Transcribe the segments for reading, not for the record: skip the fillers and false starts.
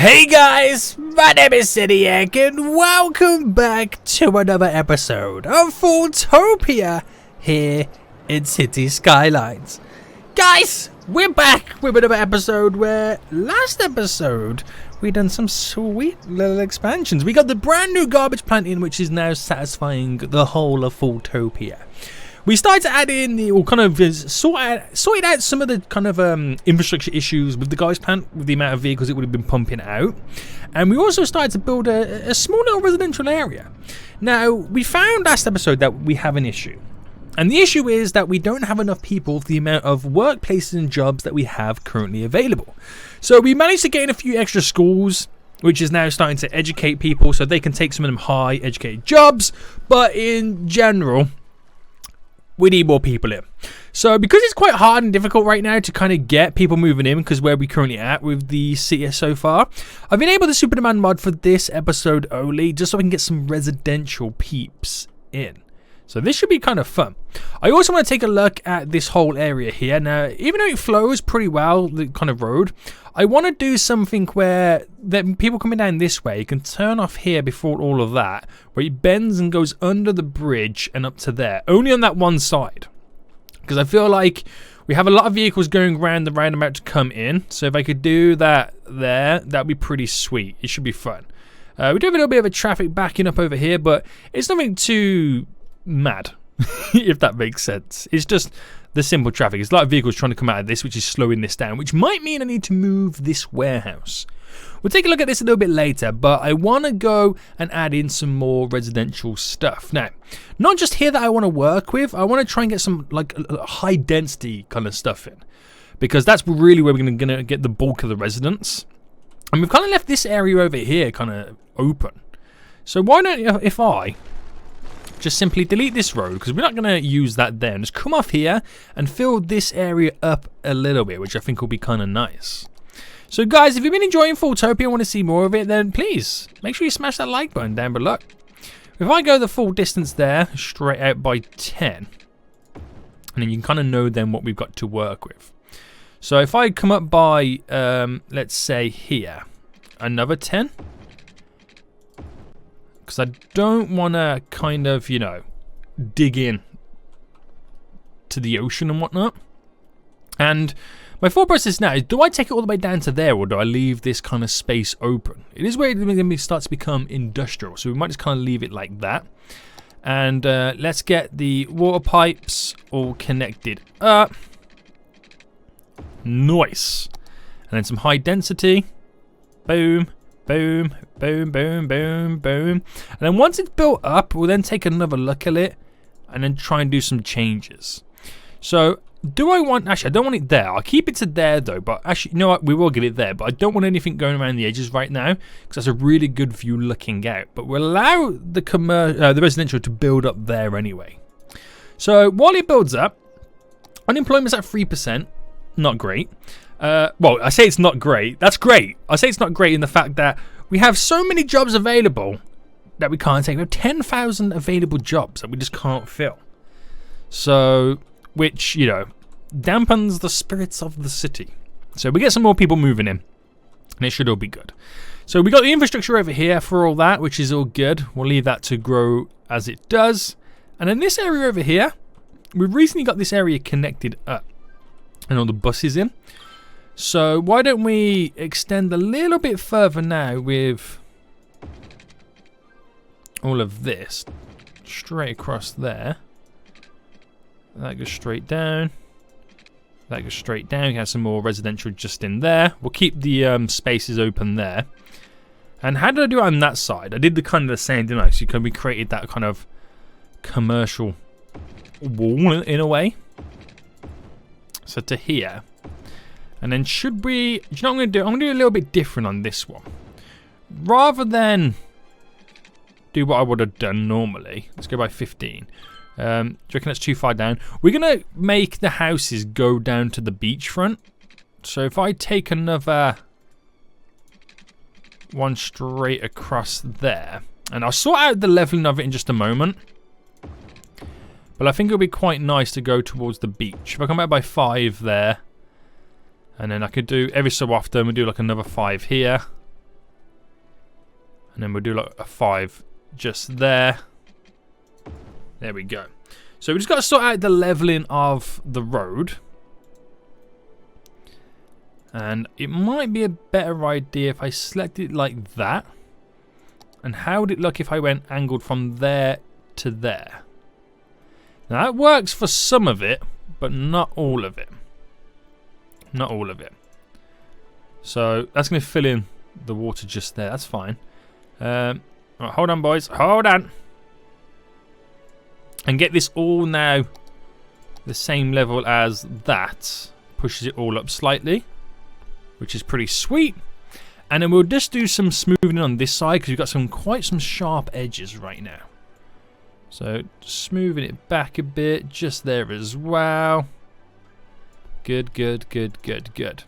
Hey guys, my name is Cidiac and welcome back to another episode of FoolTopia here in City Skylines. Guys, we're back with another episode where last episode we done some sweet little expansions. We got the brand new garbage plant in, which is now satisfying the whole of FoolTopia. We started to add in the, or kind of sorted out some of the kind of infrastructure issues with the garbage plant, with the amount of vehicles it would have been pumping out. And we also started to build a small little residential area. Now, we found last episode that we have an issue. And the issue is that we don't have enough people for the amount of workplaces and jobs that we have currently available. So we managed to gain a few extra schools, which is now starting to educate people so they can take some of them high educated jobs. But in general, we need more people in. So because it's quite hard and difficult right now to kind of get people moving in, because where we're currently at with the city so far, I've been able to super demand mod for this episode only, just so I can get some residential peeps in. So this should be kind of fun. I also want to take a look at this whole area here. Now, even though it flows pretty well, the kind of road, I want to do something where people coming down this way can turn off here before all of that, where it bends and goes under the bridge and up to there, only on that one side. Because I feel like we have a lot of vehicles going around the roundabout to come in, so if I could do that there, that'd be pretty sweet. It should be fun. We do have a little bit of a traffic backing up over here, but it's nothing too mad, if that makes sense. It's just the simple traffic. It's a lot of vehicles trying to come out of this, which is slowing this down, which might mean I need to move this warehouse. We'll take a look at this a little bit later, but I want to go and add in some more residential stuff. Now, not just here that I want to work with, I want to try and get some like high density kind of stuff in, because that's really where we're going to get the bulk of the residents. And we've kind of left this area over here kind of open. So why don't, if I just simply delete this road, because we're not going to use that there, and just come off here and fill this area up a little bit, which I think will be kind of nice. So guys, if you've been enjoying FoolTopia and want to see more of it, then please make sure you smash that like button down below. If I go the full distance there, straight out by 10, and then you can kind of know then what we've got to work with. So if I come up by, let's say here, another 10, because I don't want to kind of, you know, dig in to the ocean and whatnot. And my thought process now is, do I take it all the way down to there, or do I leave this kind of space open? It is where it starts to become industrial, so we might just kind of leave it like that. And let's get the water pipes all connected up. Nice. And then some high density. Boom. Boom, boom, boom, boom, boom. And then once it's built up, we'll then take another look at it and then try and do some changes. So, do I want, actually I don't want it there. I'll keep it to there though, but actually, you know what, we will get it there. But I don't want anything going around the edges right now, because that's a really good view looking out. But we'll allow the residential to build up there anyway. So, while it builds up, unemployment's at 3%. Not great. Well, I say it's not great. That's great. I say it's not great in the fact that we have so many jobs available that we can't take. We have 10,000 available jobs that we just can't fill. So, which, you know, dampens the spirits of the city. So we get some more people moving in, and it should all be good. So we got the infrastructure over here for all that, which is all good. We'll leave that to grow as it does. And in this area over here, we've recently got this area connected up and all the buses in. So why don't we extend a little bit further now with all of this straight across there. That goes straight down. That goes straight down. We have some more residential just in there. We'll keep the spaces open there. And how did I do it on that side? I did the kind of the same, didn't I? So we created that kind of commercial wall in a way. So to here. And then should we, do you know what I'm going to do? I'm going to do a little bit different on this one. Rather than do what I would have done normally. Let's go by 15. Do you reckon that's too far down? We're going to make the houses go down to the beachfront. So if I take another one straight across there. And I'll sort out the leveling of it in just a moment. But I think it'll be quite nice to go towards the beach. If I come out by 5 there. And then I could do every so often, we do like another 5 here. And then we'll do like a 5 just there. There we go. So we just got to sort out the leveling of the road. And it might be a better idea if I select it like that. And how would it look if I went angled from there to there? Now that works for some of it, but not all of it. Not all of it. So that's going to fill in the water just there. That's fine. Right, hold on, boys. Hold on. And get this all now the same level as that. Pushes it all up slightly, which is pretty sweet. And then we'll just do some smoothing on this side because we've got quite some sharp edges right now. So smoothing it back a bit, just there as well. Good, good, good, good, good.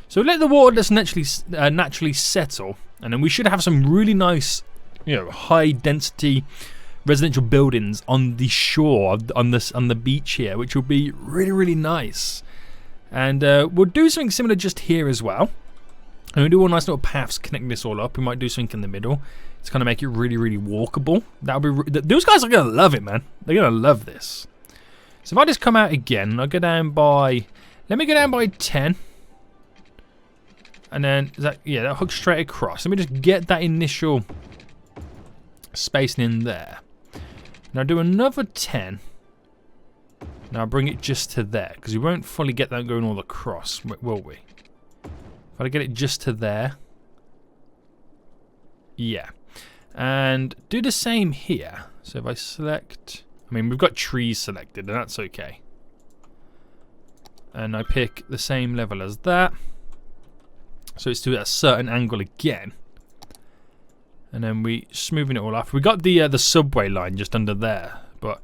So let the water just naturally settle, and then we should have some really nice, high density residential buildings on the shore, on the beach here, which will be really, really nice. And we'll do something similar just here as well. And we'll do all nice little paths connecting this all up. We might do something in the middle to kind of make it really, really walkable. That'll be those guys are gonna love it, man. They're gonna love this. So if I just come out again, I'll go down by. Let me go down by 10. And then that hooks straight across. Let me just get that initial spacing in there. Now do another 10. Now bring it just to there, because we won't fully get that going all across, will we? If I get it just to there. Yeah. And do the same here. So if I select, we've got trees selected, and that's okay. And I pick the same level as that. So it's to a certain angle again. And then we smoothing it all off. We got the subway line just under there, but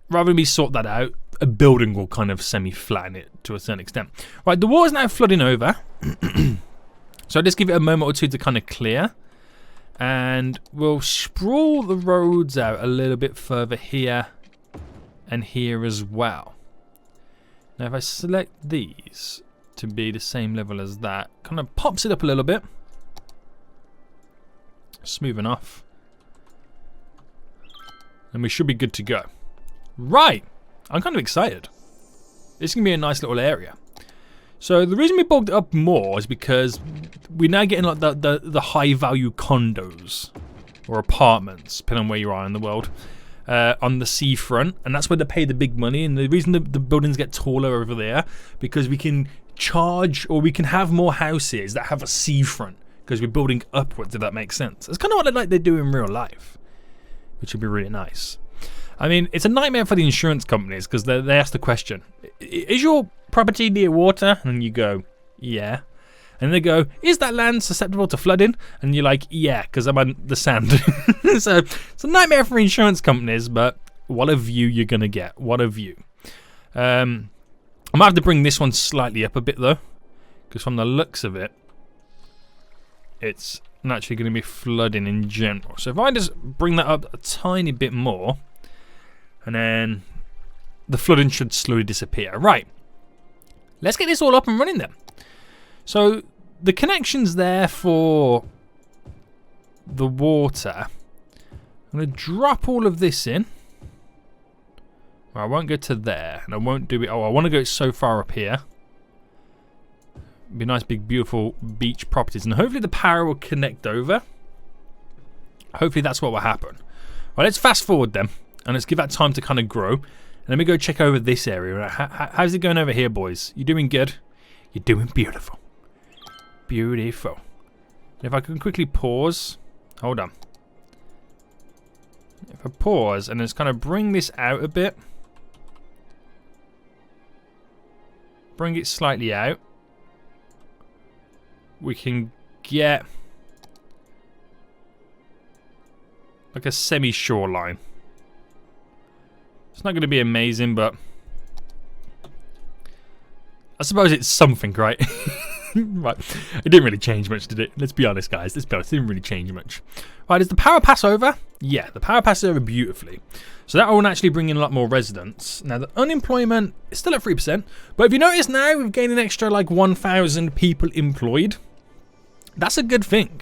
rather than me sort that out, a building will kind of semi-flatten it to a certain extent. Right, the water's now flooding over. So I'll just give it a moment or two to kind of clear. And we'll sprawl the roads out a little bit further here and here as well. Now if I select these to be the same level as that, kind of pops it up a little bit. Smoothing off. And we should be good to go. Right, I'm kind of excited. It's going to be a nice little area. So the reason we bulked it up more is because we're now getting like the high value condos or apartments, depending on where you are in the world, on the seafront, and that's where they pay the big money. And the reason the buildings get taller over there, because we can charge, or we can have more houses that have a seafront because we're building upwards, if that makes sense. It's kind of what they do in real life, which would be really nice. It's a nightmare for the insurance companies because they ask the question, is your property near water? And you go, yeah. And they go, is that land susceptible to flooding? And you're like, yeah, because I'm on the sand. So it's a nightmare for insurance companies, but what a view you're going to get. What a view. I'm going to have to bring this one slightly up a bit, though, because from the looks of it, it's naturally going to be flooding in general. So if I just bring that up a tiny bit more, and then the flooding should slowly disappear. Right. Let's get this all up and running then. So the connection's there for the water. I'm going to drop all of this in. Well, I won't go to there, and I won't do it. Oh, I want to go so far up here. Be nice, big, beautiful beach properties, and hopefully the power will connect over. Hopefully that's what will happen. Well, let's fast forward then, and let's give that time to kind of grow. And let me go check over this area. How's it going over here, boys? You doing good? You're doing beautiful. Beautiful. If I can quickly pause. Hold on. If I pause and just kind of bring this out a bit. Bring it slightly out. We can get like a semi-shoreline. It's not going to be amazing, but I suppose it's something, right? Right. It didn't really change much, did it? Let's be honest, guys. Let's be honest. It didn't really change much. Right, does the power pass over? Yeah, the power passes over beautifully. So that will actually bring in a lot more residents. Now, the unemployment is still at 3%. But if you notice now, we've gained an extra like 1,000 people employed. That's a good thing.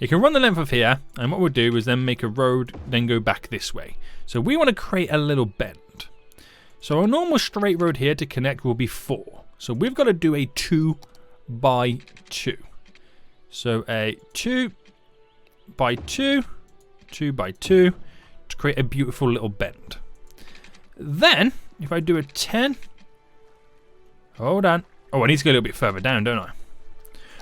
You can run the length of here, and what we'll do is then make a road, then go back this way. So we want to create a little bend. So a normal straight road here to connect will be 4. So we've got to do a 2 by 2. So a 2 by 2, 2 by 2 to create a beautiful little bend. Then, if I do a 10, hold on. Oh, I need to go a little bit further down, don't I?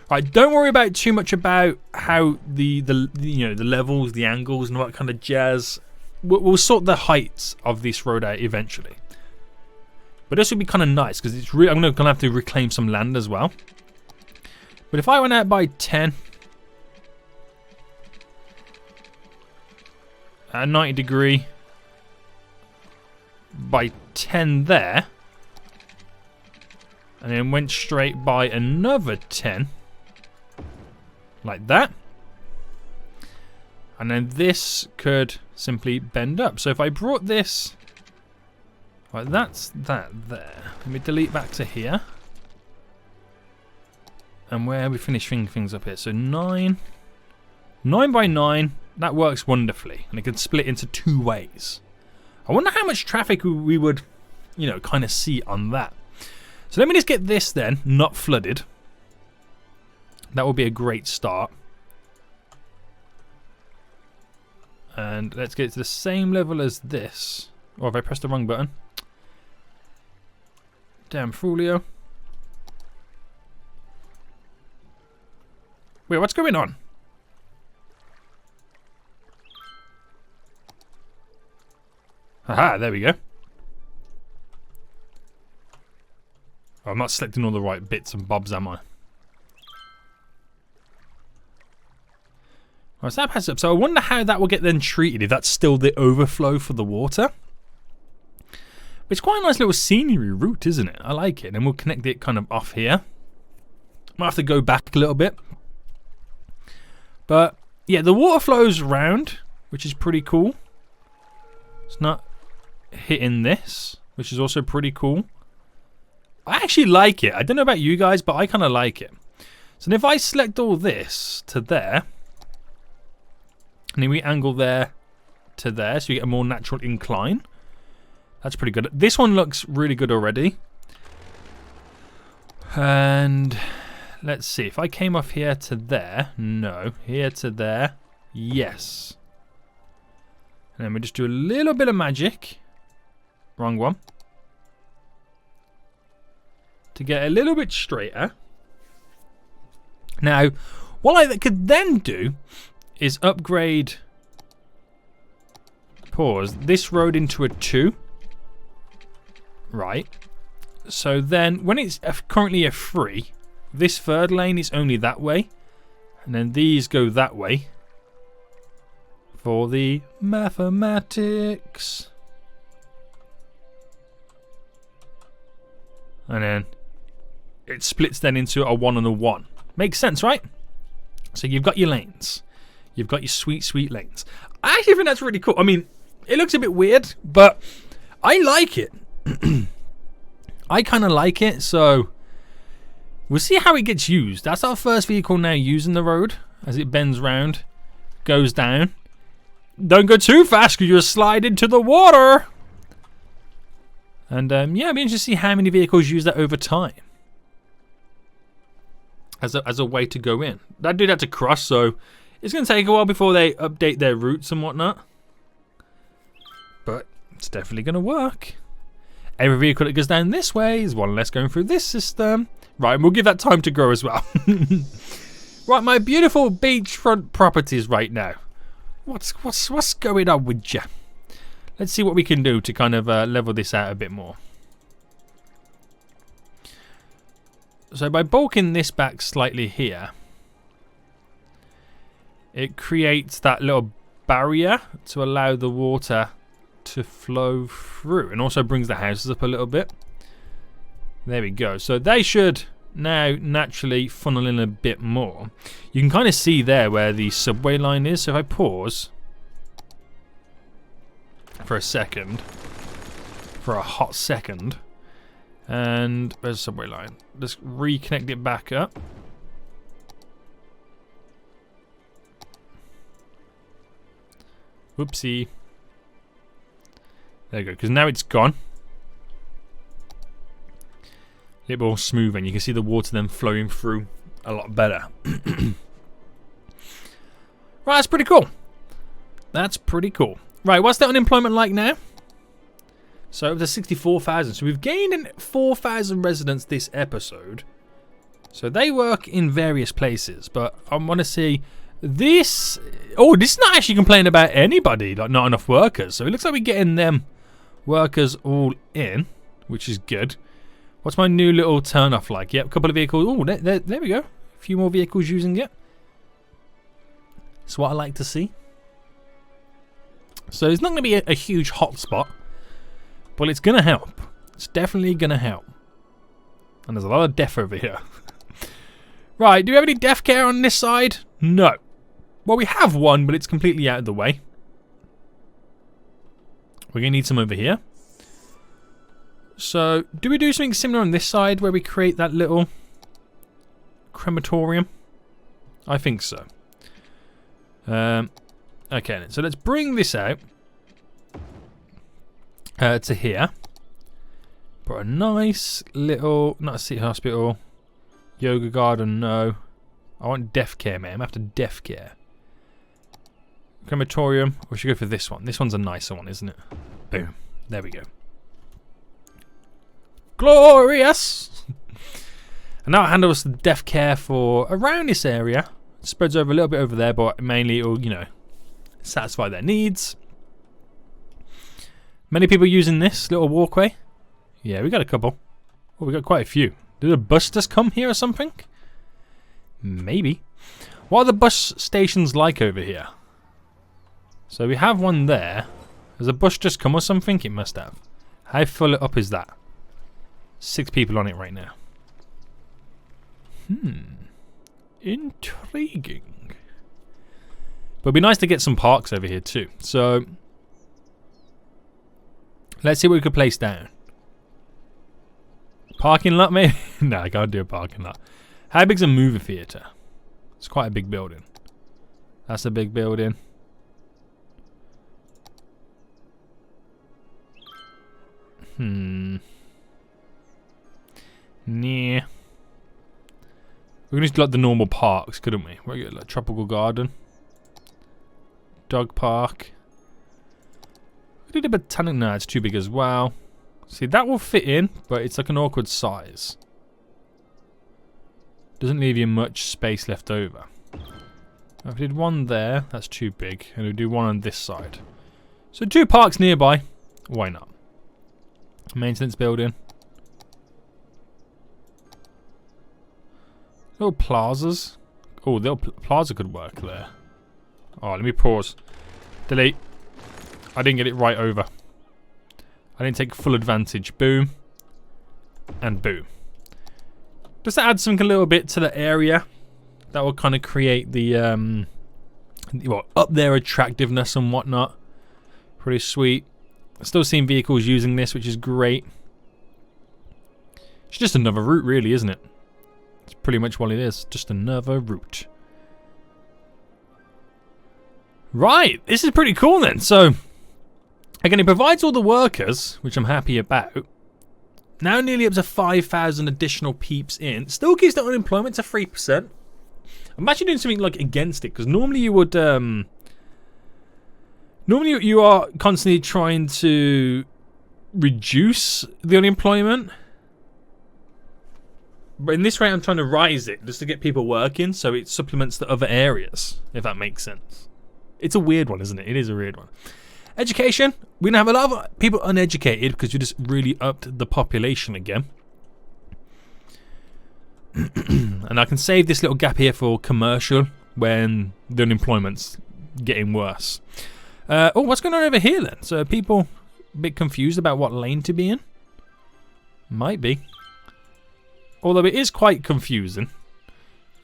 Right, don't worry about too much about how the levels, the angles, and all that kind of jazz. We'll sort the heights of this road out eventually. But this would be kind of nice because it's really. I'm gonna have to reclaim some land as well. But if I went out by 10 at a 90 degree by 10 there, and then went straight by another 10 like that, and then this could simply bend up. So if I brought this, right, that's that there. Let me delete back to here. And where are we finishing things up here? So 9 by 9, that works wonderfully, and it can split into 2 ways. I wonder how much traffic we would, kind of see on that. So let me just get this then, not flooded. That would be a great start. And let's get it to the same level as this. Or if I pressed the wrong button. Damn Folio. Wait, what's going on? Aha, there we go. Oh, I'm not selecting all the right bits and bobs, am I? Right, so that passes up. So I wonder how that will get then treated if that's still the overflow for the water. It's quite a nice little scenery route, isn't it? I like it. And we'll connect it kind of off here. Might have to go back a little bit. But yeah, the water flows around, which is pretty cool. It's not hitting this, which is also pretty cool. I actually like it. I don't know about you guys, but I kind of like it. So if I select all this to there, and then we angle there to there, so you get a more natural incline. That's pretty good. This one looks really good already. And let's see, if I came off here to there, no, here to there, yes. And then we just do a little bit of magic. Wrong one. To get a little bit straighter. Now, what I could then do is upgrade, pause, this road into a 2. Right. So then, when it's currently a 3, this third lane is only that way. And then these go that way. For the mathematics. And then it splits then into a 1 and a 1. Makes sense, right? So you've got your lanes. You've got your sweet, sweet lanes. I actually think that's really cool. I mean, it looks a bit weird, but I like it. I kind of like it, so we'll see how it gets used. That's our first vehicle now using the road as it bends round, goes down. Don't go too fast because you'll slide into the water. And yeah, it'll be interesting to see how many vehicles use that over time as a way to go in. I do that to cross, so it's going to take a while before they update their routes and whatnot. But it's definitely going to work. Every vehicle that goes down this way is one less going through this system. Right, and we'll give that time to grow as well. Right, my beautiful beachfront properties right now. What's going on with you? Let's see what we can do to kind of level this out a bit more. So by bulking this back slightly here, it creates that little barrier to allow the water to flow through, and also brings the houses up a little bit. There we go. So they should now naturally funnel in a bit more. You can kind of see there where the subway line is. So if I pause for a second, for a hot second, and where's the subway line? Just reconnect it back up. Whoopsie. There you go, because now it's gone. A little more smooth, and you can see the water then flowing through a lot better. Right, that's pretty cool. That's pretty cool. Right, what's the unemployment like now? So up to 64,000. So we've gained 4,000 residents this episode. So they work in various places, but I want to see this. Oh, this is not actually complaining about anybody, like not enough workers. So it looks like we're getting them workers all in, which is good. What's my new little turn off like? Yep, a couple of vehicles. Oh, there we go. A few more vehicles using it. That's what I like to see. So it's not going to be a huge hotspot, but it's going to help. It's definitely going to help. And there's a lot of death over here. Right, do we have any death care on this side? No. Well, we have one, but it's completely out of the way. We're going to need some over here. So, do we do something similar on this side where we create that little crematorium? I think so. Okay, so let's bring this out to here. Put a nice little, not a city hospital, yoga garden, no. I want death care, man. I'm after death care. Crematorium. We should go for this one. This one's a nicer one, isn't it? Boom. There we go. Glorious! And now it handles the death care for around this area. It spreads over a little bit over there, but mainly it'll, you know, satisfy their needs. Many people using this little walkway. Yeah, we got a couple. Oh, we got quite a few. Did a bus just come here or something? Maybe. What are the bus stations like over here? So we have one there. Has a bus just come or something? It must have. How full up is that? 6 people on it right now. Intriguing. But it'd be nice to get some parks over here too. So let's see what we could place down. Parking lot, maybe? No, I can't do a parking lot. How big's a movie theatre? It's quite a big building. That's a big building. Nah. We could just do like the normal parks, couldn't we? We're get like tropical garden, dog park. We did a botanic. No, it's too big as well. See, that will fit in, but it's like an awkward size. Doesn't leave you much space left over. If we did one there, that's too big, and we do one on this side. So 2 parks nearby. Why not? Maintenance building. Little plazas. Oh, the plaza could work there. Oh, let me pause. Delete. I didn't get it right over. I didn't take full advantage. Boom. And boom. Just to add something a little bit to the area. That will kind of create the, well, up there attractiveness and whatnot. Pretty sweet. Still seeing vehicles using this, which is great. It's just another route, really, isn't it? It's pretty much what it is. Just another route. Right, this is pretty cool then. So, again, it provides all the workers, which I'm happy about. Now nearly up to 5,000 additional peeps in. Still keeps the unemployment to 3%. I'm actually doing something like against it, because normally you would... Normally you are constantly trying to reduce the unemployment. But in this rate, I'm trying to rise it just to get people working, so it supplements the other areas, if that makes sense. It's a weird one, isn't it? It is a weird one. Education. We're going to have a lot of people uneducated because you just really upped the population again. And I can save this little gap here for commercial when the unemployment's getting worse. Oh, what's going on over here then? So are people a bit confused about what lane to be in? Might be. Although it is quite confusing.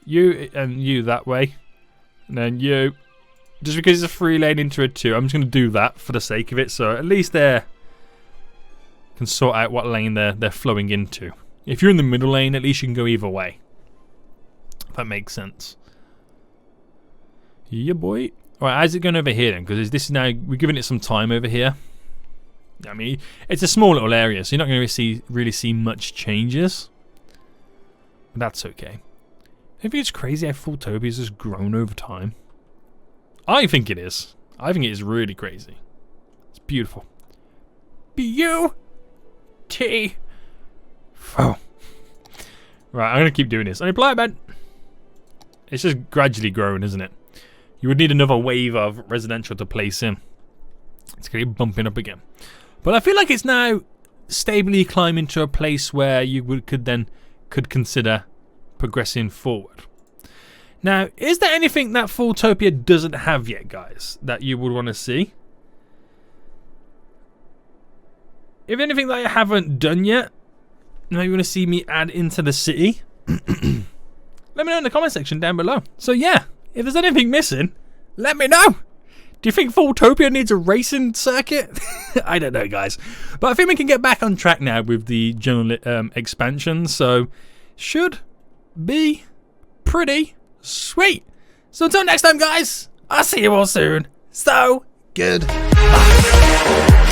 You and you that way. And then you. Just because it's a 3 lane into a 2, I'm just going to do that for the sake of it. So at least they can sort out what lane they're flowing into. If you're in the middle lane, at least you can go either way. If that makes sense. Yeah, boy. Alright, how's it going over here then? Because this is now, we're giving it some time over here. I mean, it's a small little area, so you're not going to really see much changes. But that's okay. I think it's crazy how FoolTopia has grown over time. I think it is. I think it is really crazy. It's beautiful. Beauty. Oh. Right, I'm going to keep doing this. Unemploy man. It's just gradually growing, isn't it? You would need another wave of residential to place in. It's going to be bumping up again. But I feel like it's now stably climbing to a place where you could consider progressing forward. Now, is there anything that FoolTopia doesn't have yet, guys, that you would want to see? If anything that I haven't done yet, now you want to see me add into the city, let me know in the comment section down below. So yeah, if there's anything missing, let me know. Do you think FoolTopia needs a racing circuit? I don't know, guys. But I think we can get back on track now with the general expansion. So, should be pretty sweet. So until next time, guys, I'll see you all soon. So, goodbye.